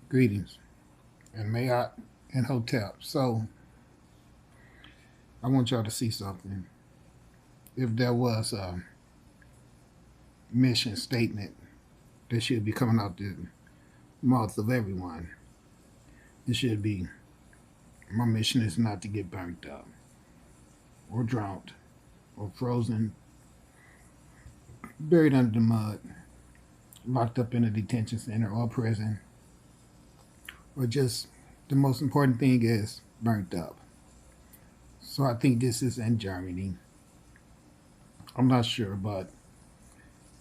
Greetings and Mayat and Hotep. So I want y'all to see something. If there was a mission statement that should be coming out the mouth of everyone, it should be, my mission is not to get burnt up or drowned or frozen, buried under the mud, locked up in a detention center or prison, or just the most important thing is burnt up. So I think this is in Germany. I'm not sure, but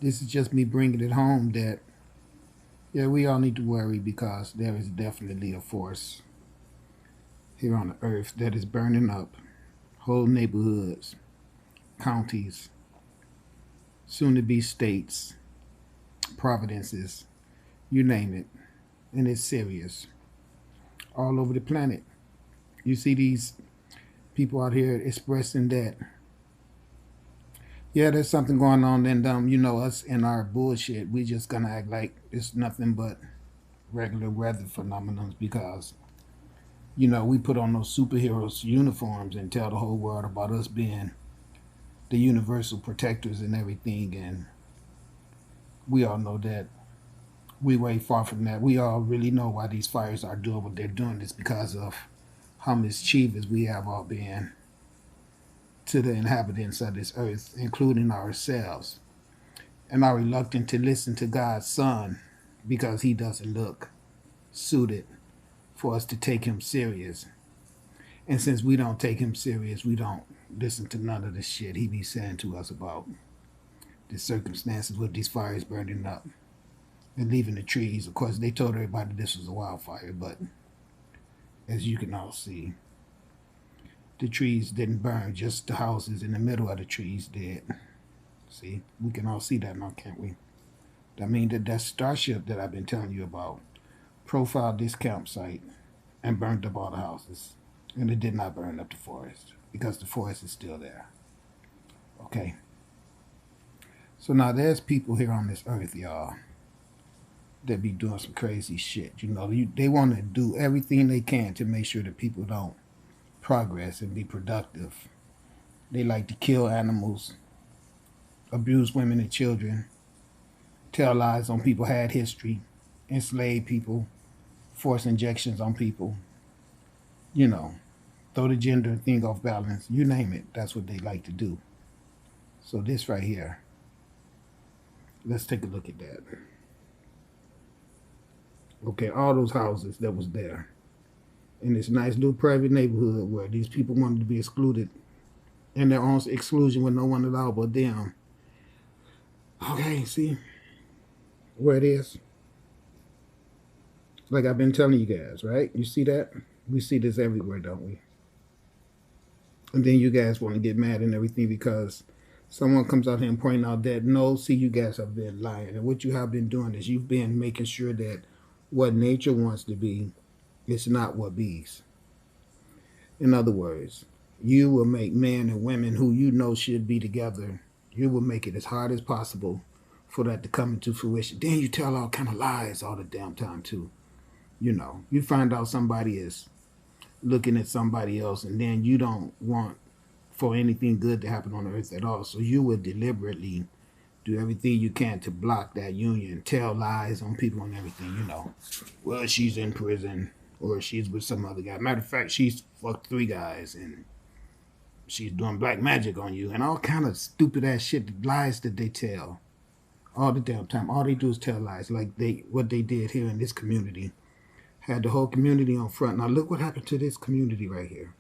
this is just me bringing it home that, yeah, we all need to worry because there is definitely a force here on the earth that is burning up whole neighborhoods, counties, soon to be states, provinces, you name it. And it's serious all over the planet. You see these people out here expressing that, yeah, there's something going on, and us in our bullshit, we just gonna act like it's nothing but regular weather phenomenons because we put on those superheroes uniforms and tell the whole world about us being the universal protectors and everything, and we all know that we way far from that. We all really know why these fires are doing what they're doing. It's because of how mischievous we have all been to the inhabitants of this earth, including ourselves, and are reluctant to listen to God's Son because he doesn't look suited for us to take him serious. And since we don't take him serious, we don't listen to none of the shit he be saying to us about the circumstances with these fires burning up and leaving the trees. Of course, they told everybody this was a wildfire, but as you can all see, the trees didn't burn, just the houses in the middle of the trees did. See, we can all see that now, can't we? I mean, that starship that I've been telling you about profiled this campsite and burned up all the houses. And it did not burn up the forest because the forest is still there. Okay. So now there's people here on this earth, y'all, that be doing some crazy shit. They want to do everything they can to make sure that people don't progress and be productive. They like to kill animals, abuse women and children, tell lies on people had history, enslave people, force injections on people, throw the gender thing off balance, you name it. That's what they like to do. So this right here, let's take a look at that. Okay, all those houses that was there in this nice little private neighborhood where these people wanted to be excluded in their own exclusion with no one allowed but them. Okay, see where it is? Like I've been telling you guys, right? You see that? We see this everywhere, don't we? And then you guys want to get mad and everything because someone comes out here and point out that, no, see, you guys have been lying. And what you have been doing is you've been making sure that what nature wants to be is not what bees. In other words, you will make men and women who you know should be together, you will make it as hard as possible for that to come into fruition. Then you tell all kind of lies all the damn time too. You find out somebody is looking at somebody else, and then you don't want for anything good to happen on earth at all. So you will deliberately do everything you can to block that union, tell lies on people and everything, Well, she's in prison or she's with some other guy. Matter of fact, she's fucked 3 guys and she's doing black magic on you and all kind of stupid ass shit, lies that they tell all the damn time. All they do is tell lies, like what they did here in this community. Had the whole community on front. Now look what happened to this community right here.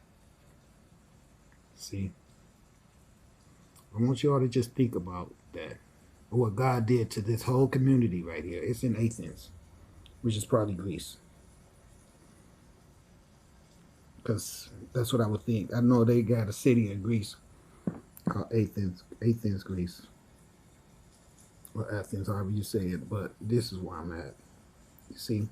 See? I want you all to just think about that. What God did to this whole community right here. It's in Athens, which is probably Greece. Because that's what I would think. I know they got a city in Greece called Athens, Greece. Or Athens, however you say it. But this is where I'm at. You see?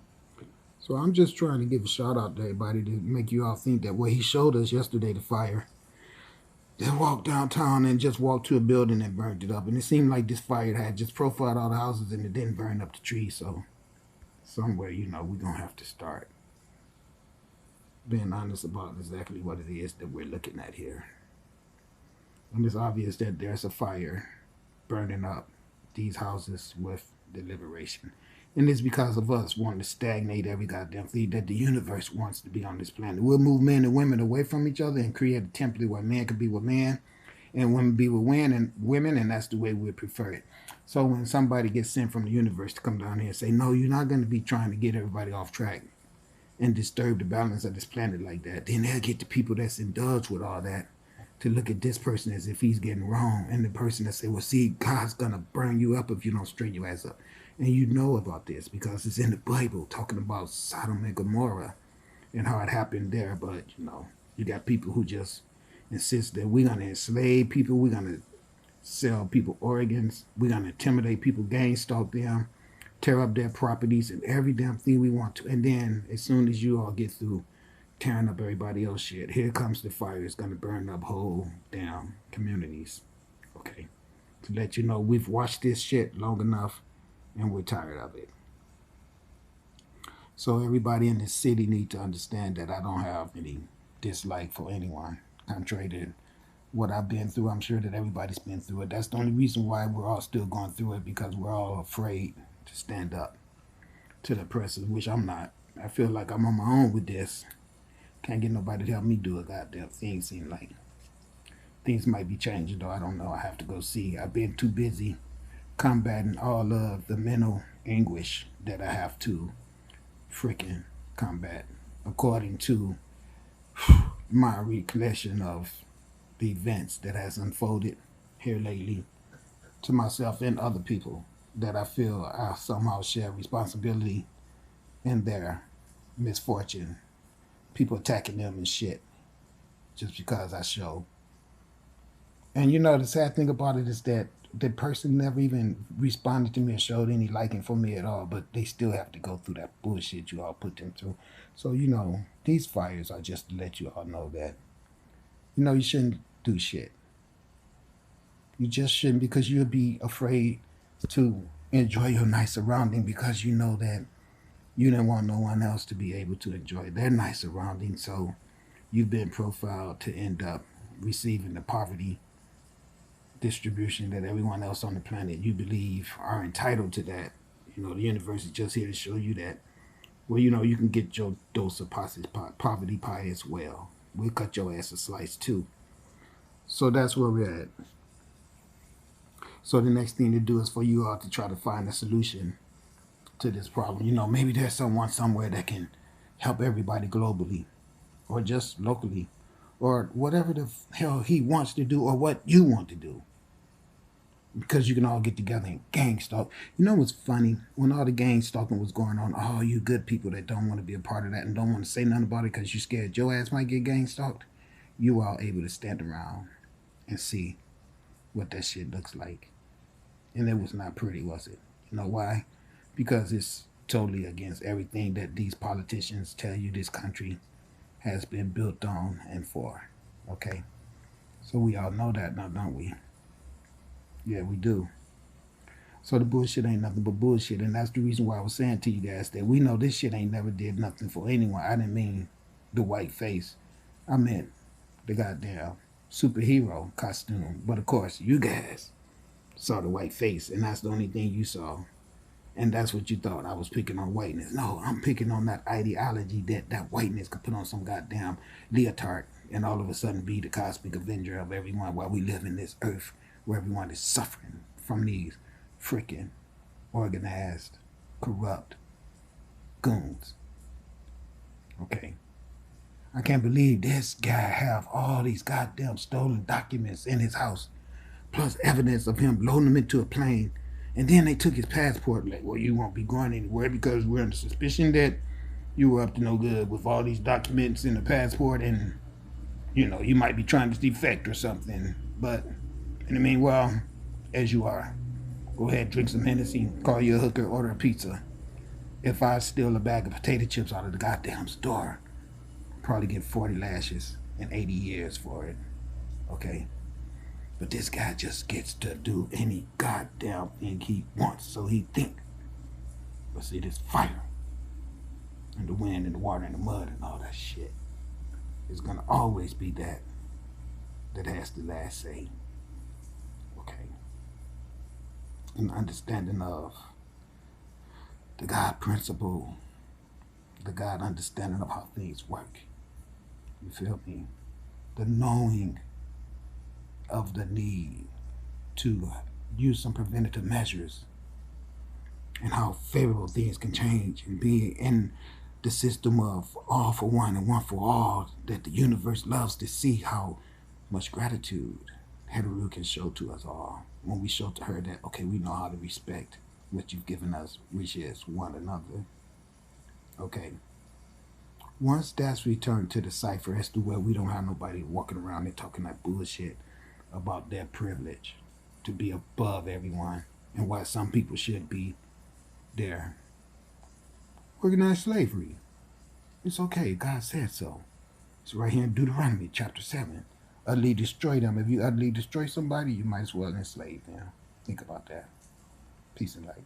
So I'm just trying to give a shout out to everybody to make you all think that what he showed us yesterday, the fire, they walked downtown and just walked to a building and burned it up. And it seemed like this fire had just profiled all the houses and it didn't burn up the trees. So somewhere, we're going to have to start being honest about exactly what it is that we're looking at here. And it's obvious that there's a fire burning up these houses with deliberation. And it's because of us wanting to stagnate every goddamn thing that the universe wants to be on this planet. We'll move men and women away from each other and create a template where man can be with man and women be with women, and that's the way we prefer it. So when somebody gets sent from the universe to come down here and say, no, you're not going to be trying to get everybody off track and disturb the balance of this planet like that, then they'll get the people that's indulged with all that to look at this person as if he's getting wrong, and the person that say, well, see, God's going to burn you up if you don't straighten your ass up. And you know about this because it's in the Bible talking about Sodom and Gomorrah and how it happened there. But, you got people who just insist that we're going to enslave people, we're going to sell people organs, we're going to intimidate people, gang stalk them, tear up their properties and every damn thing we want to. And then as soon as you all get through tearing up everybody else shit, here comes the fire. It's going to burn up whole damn communities. Okay. To let you know we've watched this shit long enough and we're tired of it. So everybody in this city need to understand that I don't have any dislike for anyone. Contrary to what I've been through, I'm sure that everybody's been through it. That's the only reason why we're all still going through it, because we're all afraid to stand up to the oppressors, which I'm not. I feel like I'm on my own with this. Can't get nobody to help me do a goddamn thing. Seem like things might be changing, though. I don't know. I have to go see. I've been too busy combating all of the mental anguish that I have to freaking combat, according to my recollection of the events that has unfolded here lately to myself and other people that I feel I somehow share responsibility in their misfortune. People attacking them and shit just because I show. And the sad thing about it is that the person never even responded to me or showed any liking for me at all, but they still have to go through that bullshit you all put them through. So, these fires are just to let you all know that, you shouldn't do shit. You just shouldn't, because you'll be afraid to enjoy your nice surrounding because you know that you didn't want no one else to be able to enjoy their nice surrounding. So you've been profiled to end up receiving the poverty distribution that everyone else on the planet you believe are entitled to that. The universe is just here to show you that, well, you can get your dose of poverty pie as well. We'll cut your ass a slice too. So that's where we're at. So the next thing to do is for you all to try to find a solution to this problem. Maybe there's someone somewhere that can help everybody globally or just locally or whatever the hell he wants to do or what you want to do. Because you can all get together and gang stalk. What's funny? When all the gang stalking was going on, all you good people that don't want to be a part of that and don't want to say nothing about it because you're scared your ass might get gang stalked, you all able to stand around and see what that shit looks like. And it was not pretty, was it? You know why? Because it's totally against everything that these politicians tell you this country has been built on and for. Okay? So we all know that now, don't we? Yeah, we do. So the bullshit ain't nothing but bullshit. And that's the reason why I was saying to you guys that we know this shit ain't never did nothing for anyone. I didn't mean the white face. I meant the goddamn superhero costume. But of course, you guys saw the white face, and that's the only thing you saw. And that's what you thought I was picking on whiteness. No, I'm picking on that ideology that whiteness could put on some goddamn leotard and all of a sudden be the cosmic avenger of everyone while we live in this earth where everyone is suffering from these freaking organized, corrupt goons. Okay. I can't believe this guy have all these goddamn stolen documents in his house, plus evidence of him loading them into a plane. And then they took his passport, like, well, you won't be going anywhere because we're under suspicion that you were up to no good with all these documents in the passport and, you might be trying to defect or something. But in the meanwhile, as you are, go ahead, drink some Hennessy, call you a hooker, order a pizza. If I steal a bag of potato chips out of the goddamn store, I'll probably get 40 lashes and 80 years for it. Okay? But this guy just gets to do any goddamn thing he wants, so he think. But see, this fire and the wind and the water and the mud and all that shit. It's gonna always be that has the last say. Okay. An understanding of the God principle, the God understanding of how things work. You feel me? The knowing of the need to use some preventative measures and how favorable things can change and be in the system of all for one and one for all that the universe loves to see how much gratitude Heru can show to us all when we show to her that, okay, we know how to respect what you've given us, which is one another. Okay. Once that's returned to the cipher as to where we don't have nobody walking around and talking that bullshit about their privilege to be above everyone and why some people should be there. Organized slavery. It's okay. God said so. It's right here in Deuteronomy chapter 7. Utterly destroy them. If you utterly destroy somebody, you might as well enslave them. Think about that. Peace and light.